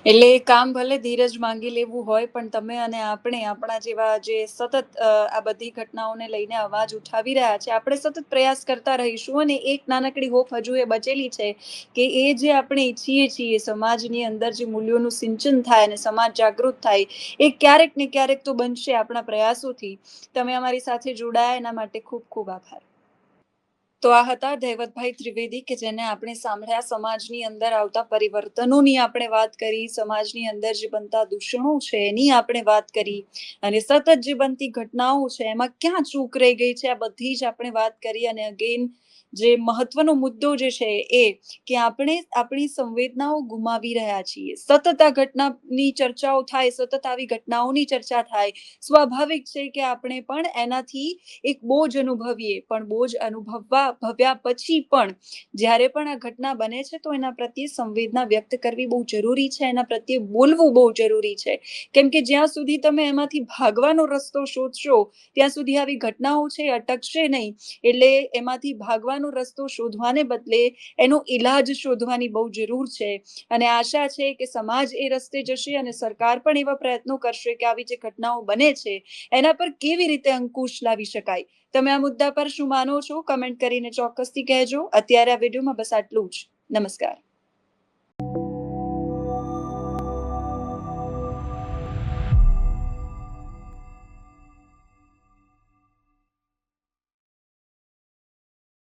એટલે એ કામ ભલે ધીરજ માંગી લેવું હોય, પણ તમે અને આપણે આપણા જેવા જે સતત આ બધી ઘટનાઓને લઈને અવાજ ઉઠાવી રહ્યા છે, આપણે સતત પ્રયાસ કરતા રહીશું. અને એક નાનકડી હોપ હજુ એ બચેલી છે કે એ જે આપણે ઈચ્છીએ છીએ સમાજની અંદર જે મૂલ્યોનું સિંચન થાય અને સમાજ જાગૃત થાય, એ ક્યારેક ને ક્યારેક તો બનશે આપણા પ્રયાસોથી. તમે અમારી સાથે જોડાયા એના માટે ખૂબ ખૂબ આભાર. તો આ હતા દૈવતભાઈ ત્રિવેદી, કે જેને આપણે સાંભળ્યા સમાજની અંદર આવતા પરિવર્તનોની આપણે વાત કરી, સમાજની અંદર જે બનતા દૂષણો છે એની આપણે વાત કરી, અને સતત જે બનતી ઘટનાઓ છે એમાં ક્યાં ચૂક રહી ગઈ છે આ બધી જ આપણે વાત કરી. અને અગેન જે મહત્વનો મુદ્દો જે છે એ કે આપણે આપણી સંવેદનાઓ ગુમાવી રહ્યા છીએ. સતત આ ઘટનાની ચર્ચાઓ થાય, સતત આવી ઘટનાઓની ચર્ચા થાય, સ્વાભાવિક છે કે આપણે પણ એનાથી એક બોજ અનુભવીએ. પણ બોજ ભવ્યા પછી પણ જ્યારે પણ આ ઘટના બને છે તો એના પ્રત્યે સંવેદના વ્યક્ત કરવી બહુ જરૂરી છે, એના પ્રત્યે બોલવું બહુ જરૂરી છે. કેમ કે જ્યાં સુધી તમે એમાંથી ભાગવાનો રસ્તો શોધશો ત્યાં સુધી આવી ઘટનાઓ છે અટકશે નહીં. એટલે એમાંથી ભાગવાનો રસ્તો શોધવાને બદલે એનો ઈલાજ શોધવાની બહુ જરૂર છે. અને આશા છે કે સમાજ એ રસ્તે જશે અને સરકાર પણ એવા પ્રયત્નો કરશે કે આવી જે ઘટનાઓ બને છે એના પર કેવી રીતે અંકુશ લાવી શકાય. તમે આ મુદ્દા પર શું માનો છો? કમેન્ટ કરીને ચોક્કસથી કહેજો. અત્યારે આ વિડીયોમાં બસ આટલું જ. નમસ્કાર.